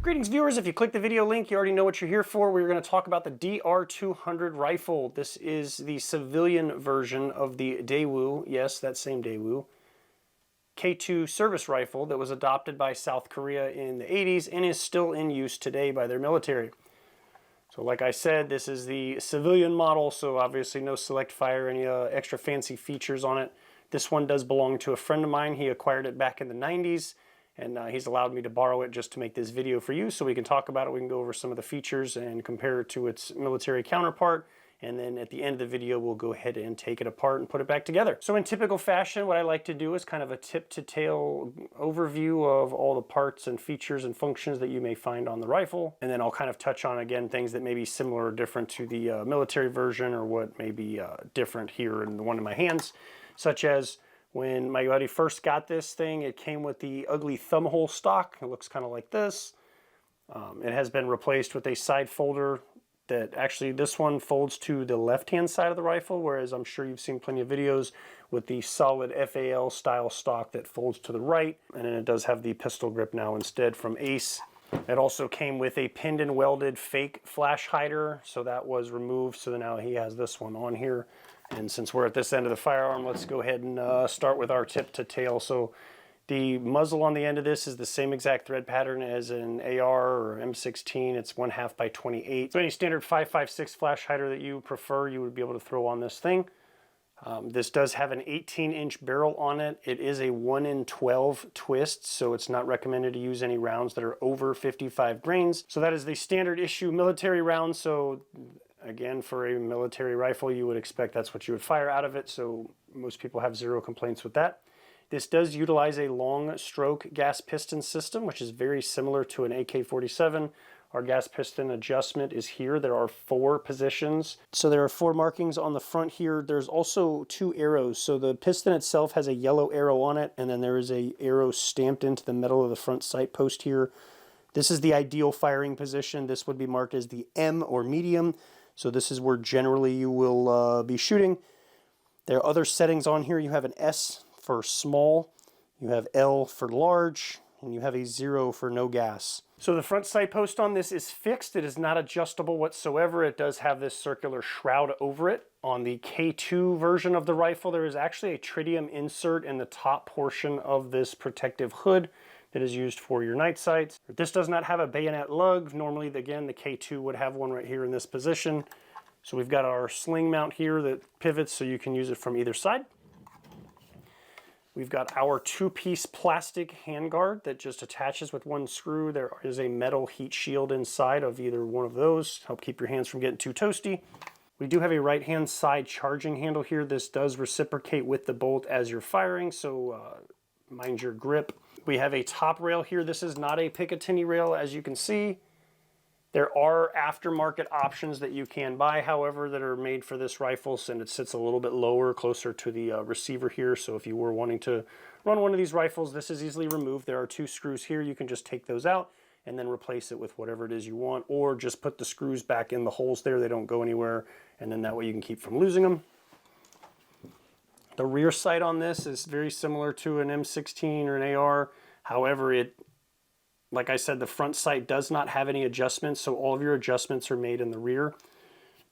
Greetings viewers, if you click the video link, you already know what you're here for. We're going to talk about the DR200 rifle. This is the civilian version of the Daewoo, yes, that same Daewoo, K2 service rifle that was adopted by South Korea in the 80s and is still in use today by their military. So like I said, this is the civilian model, so obviously no select fire, any extra fancy features on it. This one does belong to a friend of mine. He acquired it back in the 90s. And he's allowed me to borrow it just to make this video for you so we can talk about it. We can go over some of the features and compare it to its military counterpart. And then at the end of the video, we'll go ahead and take it apart and put it back together. So in typical fashion, what I like to do is kind of a tip-to-tail overview of all the parts and features and functions that you may find on the rifle. And then I'll kind of touch on, again, things that may be similar or different to the military version or what may be different here in the one in my hands, such as when my buddy first got this thing, it came with the ugly thumbhole stock. It looks kind of like this. It has been replaced with a side folder that actually this one folds to the left-hand side of the rifle, whereas I'm sure you've seen plenty of videos with the solid FAL style stock that folds to the right. And then it does have the pistol grip now instead from Ace. It also came with a pinned and welded fake flash hider, so that was removed. So now he has this one on here. And since we're at this end of the firearm, let's go ahead and start with our tip to tail. So the muzzle on the end of this is the same exact thread pattern as an AR or M16. It's 1/2 by 28. So any standard 5.56 flash hider that you prefer, you would be able to throw on this thing. This does have an 18-inch barrel on it. It is a 1 in 12 twist, so it's not recommended to use any rounds that are over 55 grains. So that is the standard issue military round. So again, for a military rifle, you would expect that's what you would fire out of it, so most people have zero complaints with that. This does utilize a long stroke gas piston system, which is very similar to an AK-47. Our gas piston adjustment is here. There are 4 positions. So there are 4 markings on the front here. There's also 2 arrows. So the piston itself has a yellow arrow on it, and then there is a arrow stamped into the metal of the front sight post here. This is the ideal firing position. This would be marked as the M or medium. So this is where generally you will be shooting. There are other settings on here. You have an S for small, you have L for large, and you have a 0 for no gas. So the front sight post on this is fixed. It is not adjustable whatsoever. It does have this circular shroud over it. On the K2 version of the rifle, there is actually a tritium insert in the top portion of this protective hood that is used for your night sights. This does not have a bayonet lug. Normally, again, the K2 would have one right here in this position. So we've got our sling mount here that pivots so you can use it from either side. We've got our 2-piece plastic handguard that just attaches with 1 screw. There is a metal heat shield inside of either one of those to help keep your hands from getting too toasty. We do have a right-hand side charging handle here. This does reciprocate with the bolt as you're firing, so mind your grip. We have a top rail here. This is not a Picatinny rail, as you can see. There are aftermarket options that you can buy, however, that are made for this rifle, and it sits a little bit lower, closer to the receiver here. So if you were wanting to run one of these rifles, this is easily removed. There are 2 screws here. You can just take those out and then replace it with whatever it is you want, or just put the screws back in the holes there. They don't go anywhere, and then that way you can keep from losing them. The rear sight on this is very similar to an M16 or an AR. However, like I said, the front sight does not have any adjustments, so all of your adjustments are made in the rear.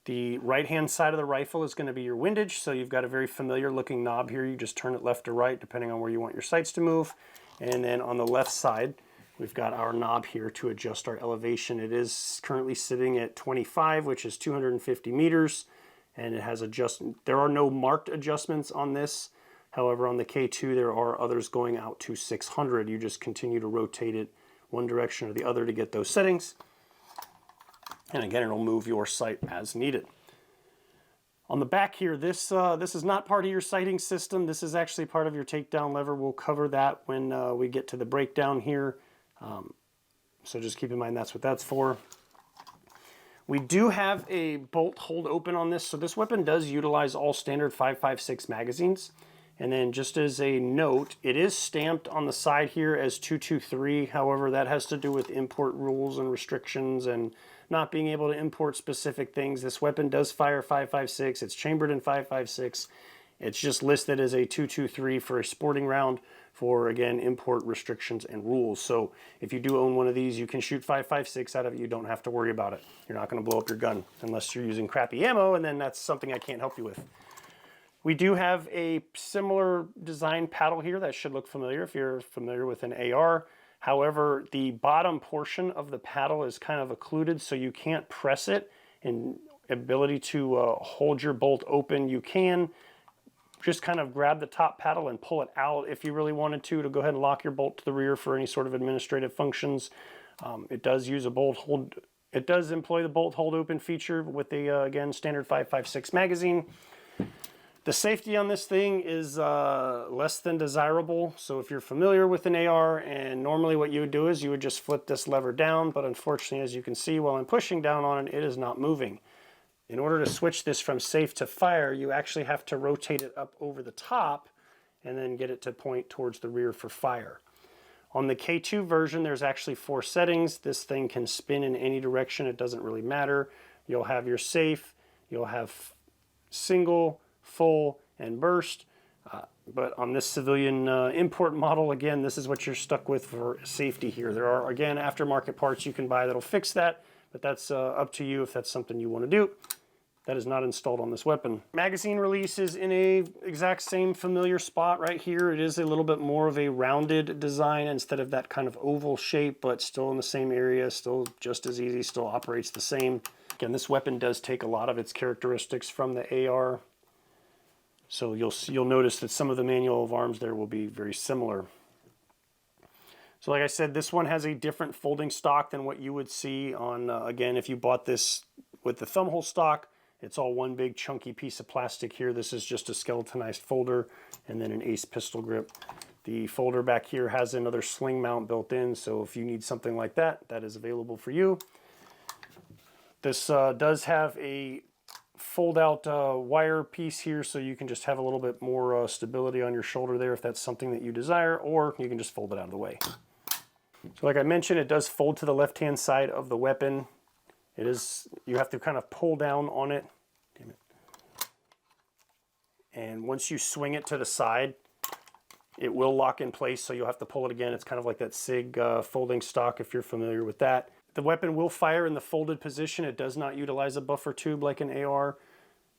The right-hand side of the rifle is going to be your windage, so you've got a very familiar looking knob here. You just turn it left or right, depending on where you want your sights to move. And then on the left side, we've got our knob here to adjust our elevation. It is currently sitting at 25, which is 250 meters. And it has there are no marked adjustments on this. However, on the K2, there are others going out to 600. You just continue to rotate it one direction or the other to get those settings. And again, it'll move your sight as needed. On the back here, this is not part of your sighting system. This is actually part of your takedown lever. We'll cover that when we get to the breakdown here. So just keep in mind that's what that's for. We do have a bolt hold open on this, so this weapon does utilize all standard 5.56 magazines. And then just as a note, it is stamped on the side here as 223. However, that has to do with import rules and restrictions and not being able to import specific things. This weapon does fire 5.56. It's chambered in 5.56. It's just listed as a 223 for a sporting round for, again, import restrictions and rules. So if you do own one of these, you can shoot 5.56 out of it. You don't have to worry about it. You're not going to blow up your gun unless you're using crappy ammo, and then that's something I can't help you with. We do have a similar design paddle here that should look familiar if you're familiar with an AR. However, the bottom portion of the paddle is kind of occluded, so you can't press it. And ability to hold your bolt open, you can just kind of grab the top paddle and pull it out if you really wanted to go ahead and lock your bolt to the rear for any sort of administrative functions. It does use a bolt hold. It does employ the bolt hold open feature with the, again, standard 5.56 magazine. The safety on this thing is less than desirable. So if you're familiar with an AR, and normally what you would do is you would just flip this lever down, but unfortunately, as you can see, while I'm pushing down on it, it is not moving. In order to switch this from safe to fire, you actually have to rotate it up over the top and then get it to point towards the rear for fire. On the K2 version, there's actually 4 settings. This thing can spin in any direction. It doesn't really matter. You'll have your safe, you'll have single, full, and burst. But on this civilian import model, again, this is what you're stuck with for safety here. There are, again, aftermarket parts you can buy that'll fix that, but that's up to you if that's something you want to do. That is not installed on this weapon. Magazine release is in a exact same familiar spot right here. It is a little bit more of a rounded design instead of that kind of oval shape, but still in the same area, still just as easy, still operates the same. Again, this weapon does take a lot of its characteristics from the AR. So you'll notice that some of the manual of arms there will be very similar. So like I said, this one has a different folding stock than what you would see on, again, if you bought this with the thumbhole stock. It's all one big chunky piece of plastic here. This is just a skeletonized folder and then an ace pistol grip. The folder back here has another sling mount built in, so if you need something like that, that is available for you. This does have a fold-out wire piece here, so you can just have a little bit more stability on your shoulder there if that's something that you desire, or you can just fold it out of the way. So like I mentioned, it does fold to the left-hand side of the weapon. It is, you have to kind of pull down on it. Damn it. And once you swing it to the side, it will lock in place, so you'll have to pull it again. It's kind of like that SIG folding stock if you're familiar with that. The weapon will fire in the folded position. It does not utilize a buffer tube like an AR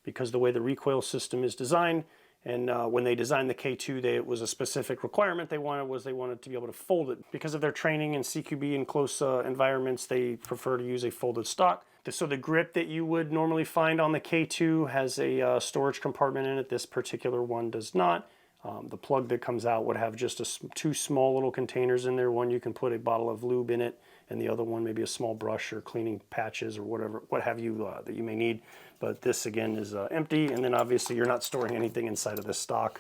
because the way the recoil system is designed. And when they designed the K2, it was a specific requirement they wanted to be able to fold it. Because of their training in CQB and close environments, they prefer to use a folded stock. So the grip that you would normally find on the K2 has a storage compartment in it. This particular one does not. The plug that comes out would have just 2 small little containers in there. One you can put a bottle of lube in it, and the other one maybe a small brush or cleaning patches or whatever, what have you that you may need. But this again is empty, and then obviously you're not storing anything inside of this stock.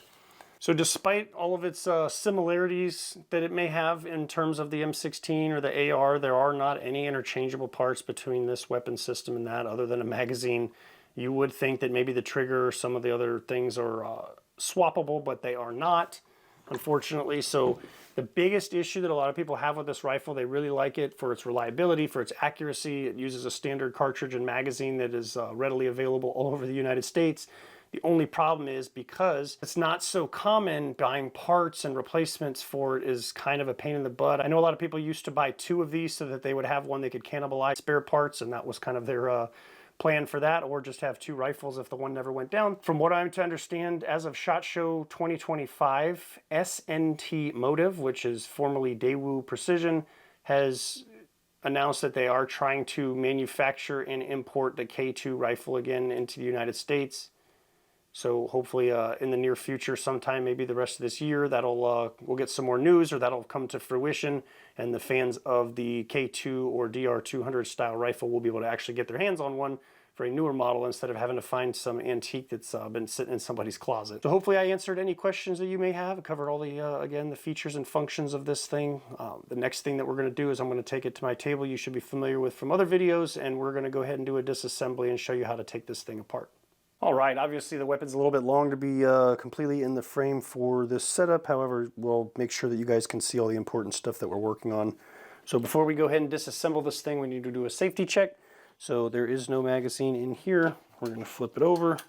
So despite all of its similarities that it may have in terms of the M16 or the AR, there are not any interchangeable parts between this weapon system and that other than a magazine. You would think that maybe the trigger or some of the other things are swappable, but they are not, unfortunately. So the biggest issue that a lot of people have with this rifle, they really like it for its reliability, for its accuracy. It uses a standard cartridge and magazine that is readily available all over the United States. The only problem is because it's not so common, buying parts and replacements for it is kind of a pain in the butt. I know a lot of people used to buy 2 of these so that they would have one they could cannibalize spare parts, and that was kind of their plan for that, or just have 2 rifles if the one never went down. From what I'm to understand, as of SHOT Show 2025, SNT Motive, which is formerly Daewoo Precision, has announced that they are trying to manufacture and import the K2 rifle again into the United States. So hopefully in the near future, sometime maybe the rest of this year, that'll we'll get some more news, or that'll come to fruition, and the fans of the K2 or DR200 style rifle will be able to actually get their hands on one for a newer model instead of having to find some antique that's been sitting in somebody's closet. So hopefully I answered any questions that you may have. I covered all the, again, the features and functions of this thing. The next thing that we're going to do is I'm going to take it to my table you should be familiar with from other videos, and we're going to go ahead and do a disassembly and show you how to take this thing apart. All right, obviously the weapon's a little bit long to be completely in the frame for this setup. However, we'll make sure that you guys can see all the important stuff that we're working on. So before we go ahead and disassemble this thing, we need to do a safety check. So there is no magazine in here. We're going to flip it over,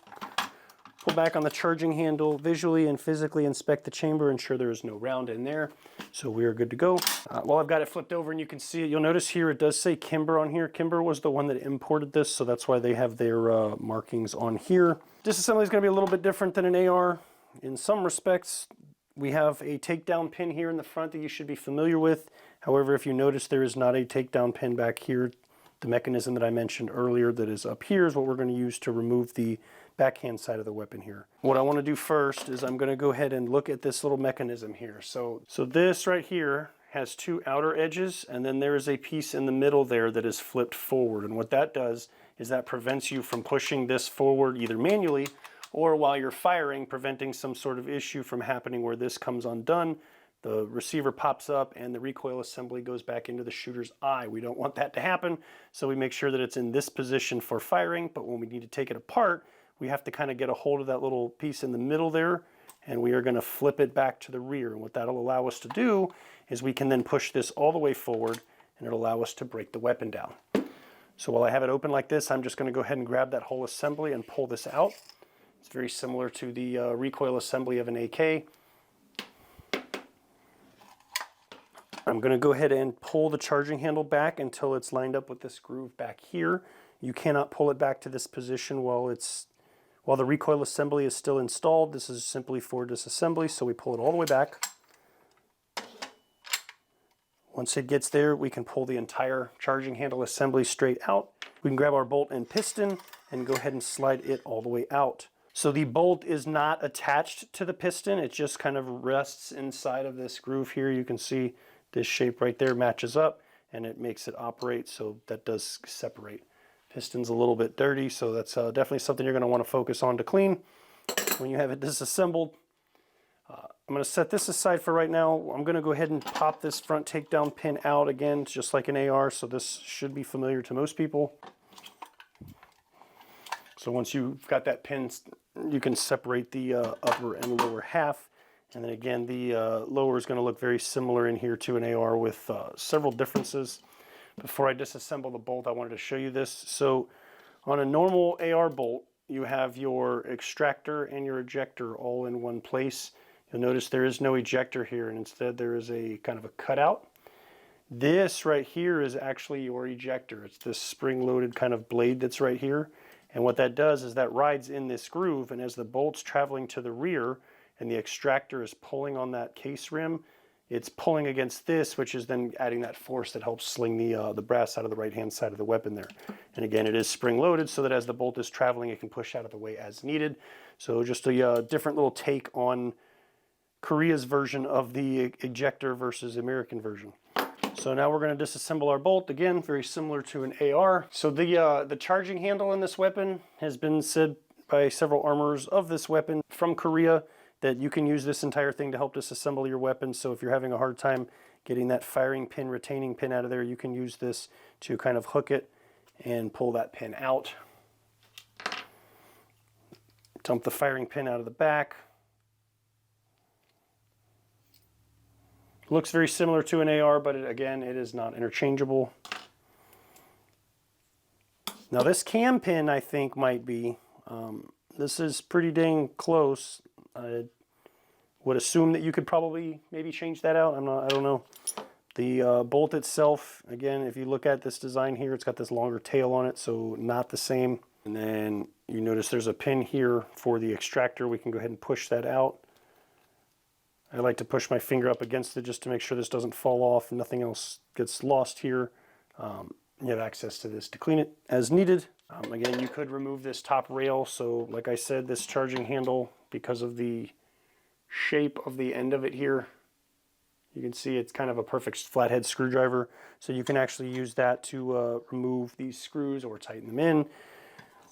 Pull back on the charging handle, visually and physically inspect the chamber, ensure there is no round in there. So we are good to go. While I've got it flipped over and you can see it, you'll notice here it does say Kimber on here. Kimber was the one that imported this, so that's why they have their markings on here. Disassembly is going to be a little bit different than an AR. In some respects, we have a takedown pin here in the front that you should be familiar with. However, if you notice, there is not a takedown pin back here. The mechanism that I mentioned earlier that is up here is what we're going to use to remove the backhand side of the weapon here. What I want to do first is I'm going to go ahead and look at this little mechanism here. So this right here has two outer edges, and then there is a piece in the middle there that is flipped forward. And what that does is that prevents you from pushing this forward either manually or while you're firing, preventing some sort of issue from happening where this comes undone. The receiver pops up and the recoil assembly goes back into the shooter's eye. We don't want that to happen, so we make sure that it's in this position for firing, but when we need to take it apart, we have to kind of get a hold of that little piece in the middle there, and we are going to flip it back to the rear. And what that'll allow us to do is we can then push this all the way forward, and it'll allow us to break the weapon down. So while I have it open like this, I'm just going to go ahead and grab that whole assembly and pull this out. It's very similar to the recoil assembly of an AK. I'm going to go ahead and pull the charging handle back until it's lined up with this groove back here. You cannot pull it back to this position while the recoil assembly is still installed. This is simply for disassembly, so we pull it all the way back. Once it gets there, we can pull the entire charging handle assembly straight out. We can grab our bolt and piston and go ahead and slide it all the way out. So the bolt is not attached to the piston. It just kind of rests inside of this groove here. You can see this shape right there matches up and it makes it operate, so that does separate. Piston's a little bit dirty, so that's definitely something you're going to want to focus on to clean when you have it disassembled. I'm going to set this aside for right now. I'm going to go ahead and pop this front takedown pin out again, just like an AR, so this should be familiar to most people. So once you've got that pin, you can separate the upper and lower half. And then again, the lower is going to look very similar in here to an AR with several differences. Before I disassemble the bolt, I wanted to show you this. So on a normal AR bolt, you have your extractor and your ejector all in one place. You'll notice there is no ejector here, and instead there is a kind of a cutout. This right here is actually your ejector. It's this spring-loaded kind of blade that's right here. And what that does is that rides in this groove, and as the bolt's traveling to the rear and the extractor is pulling on that case rim, it's pulling against this, which is then adding that force that helps sling the brass out of the right-hand side of the weapon there. And again, it is spring-loaded so that as the bolt is traveling, it can push out of the way as needed. So just a different little take on Korea's version of the ejector versus American version. So now we're going to disassemble our bolt. Again, very similar to an AR. So the charging handle in this weapon has been said by several armorers of this weapon from Korea that you can use this entire thing to help disassemble your weapon. So if you're having a hard time getting that firing pin, retaining pin out of there, you can use this to kind of hook it and pull that pin out. Dump the firing pin out of the back. Looks very similar to an AR, but again, it is not interchangeable. Now this cam pin, I think, might be. This is pretty dang close. I would assume that you could probably maybe change that out. I don't know. The bolt itself, again, if you look at this design here, it's got this longer tail on it, so not the same. And then you notice there's a pin here for the extractor. We can go ahead and push that out. I like to push my finger up against it just to make sure this doesn't fall off and nothing else gets lost here. You have access to this to clean it as needed. Again, you could remove this top rail. So like I said, this charging handle, because of the shape of the end of it here, you can see it's kind of a perfect flathead screwdriver. So you can actually use that to remove these screws or tighten them in.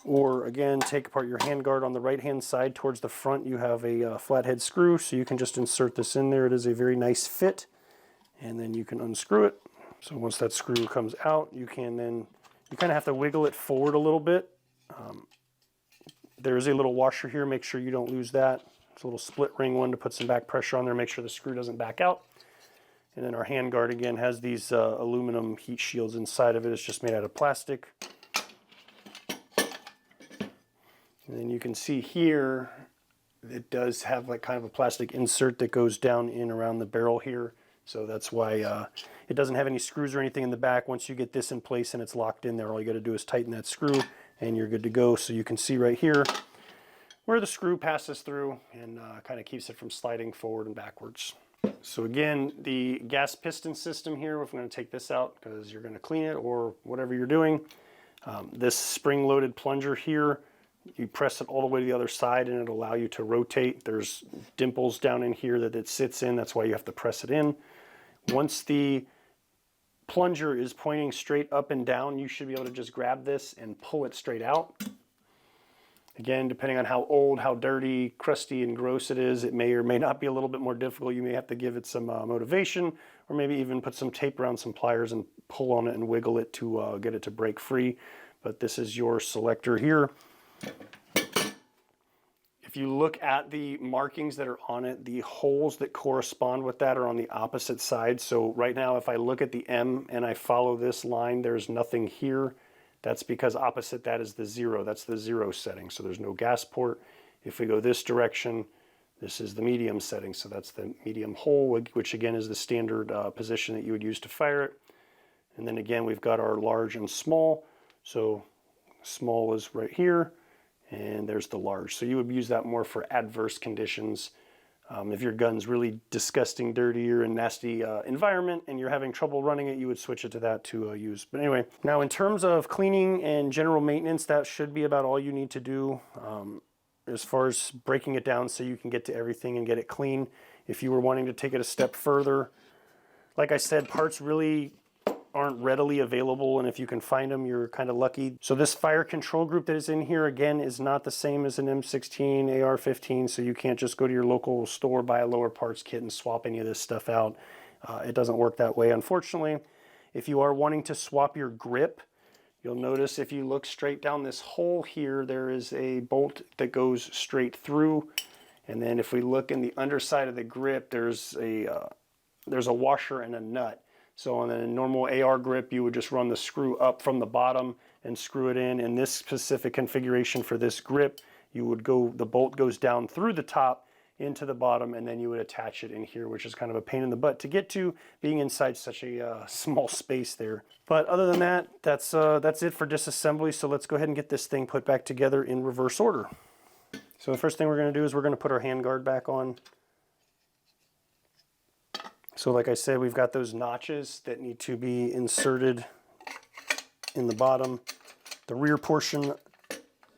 Or again, take apart your handguard on the right-hand side. Towards the front, you have a flathead screw, so you can just insert this in there. It is a very nice fit, and then you can unscrew it. So once that screw comes out, you kind of have to wiggle it forward a little bit. There is a little washer here. Make sure you don't lose that. It's a little split ring one to put some back pressure on there. Make sure the screw doesn't back out. And then our handguard, again, has these aluminum heat shields inside of it. It's just made out of plastic. And then you can see here, it does have like kind of a plastic insert that goes down in around the barrel here. So that's why it doesn't have any screws or anything in the back. Once you get this in place and it's locked in there, all you got to do is tighten that screw and you're good to go. So you can see right here where the screw passes through and kind of keeps it from sliding forward and backwards. So again, the gas piston system here, if we're going to take this out because you're going to clean it or whatever you're doing, this spring-loaded plunger here, you press it all the way to the other side and it'll allow you to rotate. There's dimples down in here that it sits in. That's why you have to press it in. Once the plunger is pointing straight up and down, you should be able to just grab this and pull it straight out. Again, depending on how old, how dirty, crusty, and gross it is, it may or may not be a little bit more difficult. You may have to give it some motivation, or maybe even put some tape around some pliers and pull on it and wiggle it to get it to break free. But this is your selector here. If you look at the markings that are on it, the holes that correspond with that are on the opposite side. So right now, if I look at the M and I follow this line, there's nothing here. That's because opposite that is the 0. That's the 0 setting. So there's no gas port. If we go this direction, this is the medium setting. So that's the medium hole, which again is the standard position that you would use to fire it. And then again, we've got our large and small. So small is right here. And there's the large. So you would use that more for adverse conditions. If your gun's really disgusting, dirtier, and nasty environment and you're having trouble running it, you would switch it to that to use. But anyway, now in terms of cleaning and general maintenance, that should be about all you need to do as far as breaking it down so you can get to everything and get it clean. If you were wanting to take it a step further, like I said, parts really aren't readily available, and if you can find them, you're kind of lucky. So this fire control group that is in here, again, is not the same as an M16, AR-15, so you can't just go to your local store, buy a lower parts kit, and swap any of this stuff out. It doesn't work that way, unfortunately. If you are wanting to swap your grip, you'll notice if you look straight down this hole here, there is a bolt that goes straight through, and then if we look in the underside of the grip, there's a washer and a nut. So on a normal AR grip, you would just run the screw up from the bottom and screw it in. In this specific configuration for this grip, you would the bolt goes down through the top into the bottom, and then you would attach it in here, which is kind of a pain in the butt to get to, being inside such a small space there. But other than that, that's it for disassembly. So let's go ahead and get this thing put back together in reverse order. So the first thing we're going to do is we're going to put our handguard back on. So like I said, we've got those notches that need to be inserted in the bottom, the rear portion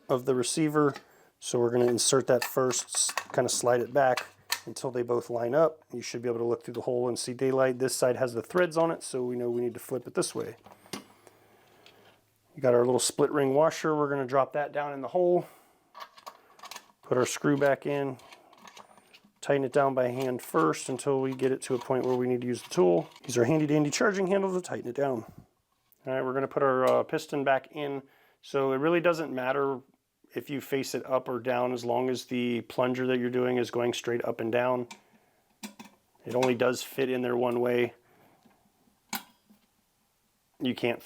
of the receiver. So we're going to insert that first, kind of slide it back until they both line up. You should be able to look through the hole and see daylight. This side has the threads on it, so we know we need to flip it this way. You got our little split ring washer. We're going to drop that down in the hole, put our screw back in, tighten it down by hand first until we get it to a point where we need to use the tool. Use our handy dandy charging handle to tighten it down. All right, we're going to put our piston back in. So it really doesn't matter if you face it up or down as long as the plunger that you're doing is going straight up and down. It only does fit in there one way. You can't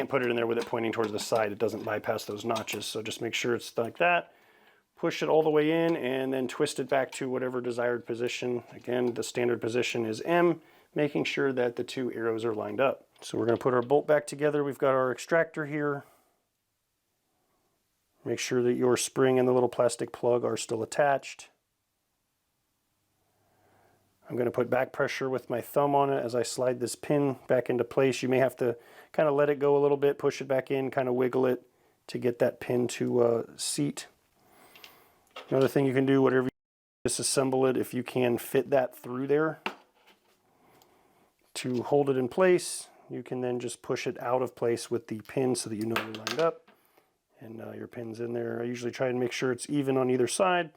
put it in there with it pointing towards the side. It doesn't bypass those notches. So just make sure it's like that. Push it all the way in and then twist it back to whatever desired position. Again, the standard position is M, making sure that the two arrows are lined up. So we're going to put our bolt back together. We've got our extractor here. Make sure that your spring and the little plastic plug are still attached. I'm going to put back pressure with my thumb on it as I slide this pin back into place. You may have to kind of let it go a little bit, push it back in, kind of wiggle it to get that pin to seat. Another thing you can do, whatever you disassemble it, if you can fit that through there to hold it in place, you can then just push it out of place with the pin so that you know you're lined up. And your pin's in there. I usually try and make sure it's even on either side.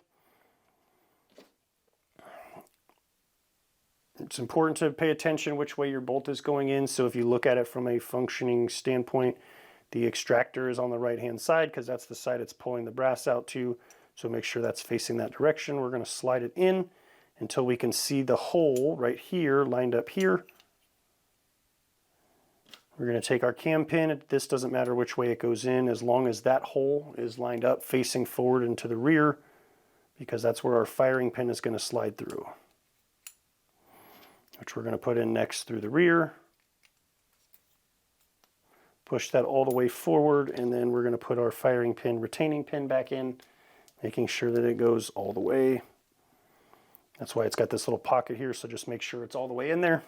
It's important to pay attention which way your bolt is going in. So if you look at it from a functioning standpoint, the extractor is on the right-hand side because that's the side it's pulling the brass out to. So make sure that's facing that direction. We're going to slide it in until we can see the hole right here lined up here. We're going to take our cam pin. This doesn't matter which way it goes in as long as that hole is lined up facing forward and to the rear. because that's where our firing pin is going to slide through, which we're going to put in next through the rear. Push that all the way forward, and then we're going to put our firing pin, retaining pin back in, making sure that it goes all the way. That's why it's got this little pocket here, so just make sure it's all the way in there.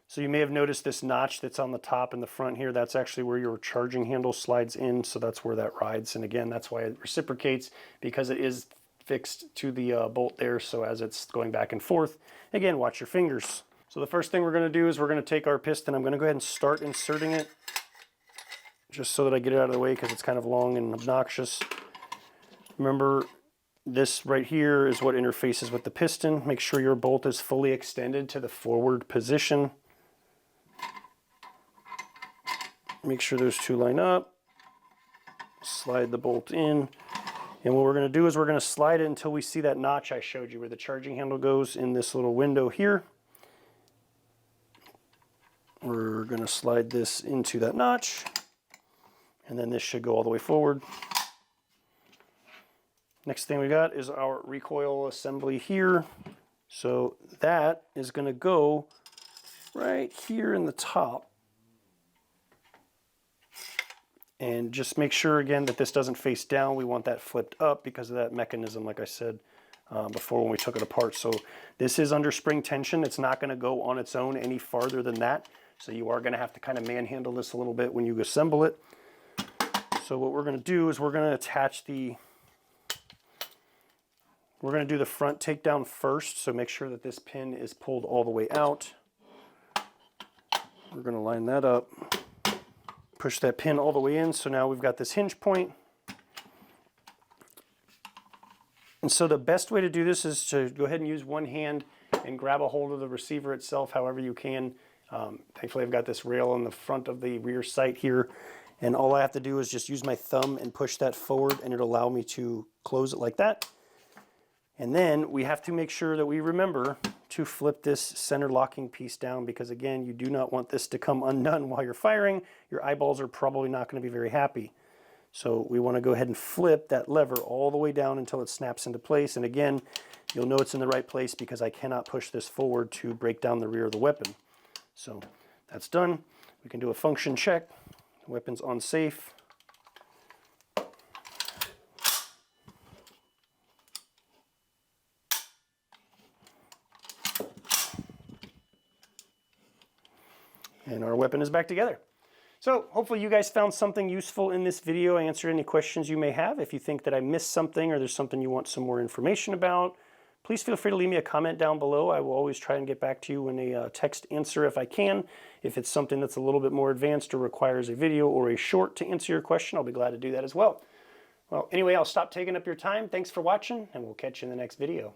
So you may have noticed this notch that's on the top and the front here. That's actually where your charging handle slides in, so that's where that rides. And again, that's why it reciprocates, because it is fixed to the bolt there, so as it's going back and forth, again, watch your fingers. So the first thing we're going to do is we're going to take our piston. I'm going to go ahead and start inserting it, just so that I get it out of the way, because it's kind of long and obnoxious. Remember, this right here is what interfaces with the piston. Make sure your bolt is fully extended to the forward position. Make sure those two line up. Slide the bolt in. And what we're going to do is we're going to slide it until we see that notch I showed you where the charging handle goes in this little window here. We're going to slide this into that notch, and then this should go all the way forward. Next thing we got is our recoil assembly here. So that is going to go right here in the top. And just make sure again that this doesn't face down. We want that flipped up because of that mechanism, like I said before when we took it apart. So this is under spring tension. It's not going to go on its own any farther than that. So you are going to have to kind of manhandle this a little bit when you assemble it. So what we're going to do is we're going to attach we're going to do the front takedown first. So make sure that this pin is pulled all the way out. We're going to line that up. Push that pin all the way in. So now we've got this hinge point. And so the best way to do this is to go ahead and use one hand and grab a hold of the receiver itself however you can. Thankfully I've got this rail on the front of the rear sight here, and all I have to do is just use my thumb and push that forward, and it'll allow me to close it like that. And then we have to make sure that we remember to flip this center locking piece down, because again, you do not want this to come undone while you're firing. Your eyeballs are probably not going to be very happy. So we want to go ahead and flip that lever all the way down until it snaps into place. And again, you'll know it's in the right place because I cannot push this forward to break down the rear of the weapon. So that's done. We can do a function check. The weapon's on safe. And our weapon is back together. So hopefully you guys found something useful in this video. I answered any questions you may have. If you think that I missed something or there's something you want some more information about, please feel free to leave me a comment down below. I will always try and get back to you in a text answer if I can. If it's something that's a little bit more advanced or requires a video or a short to answer your question, I'll be glad to do that as well. Well, anyway, I'll stop taking up your time. Thanks for watching, and we'll catch you in the next video.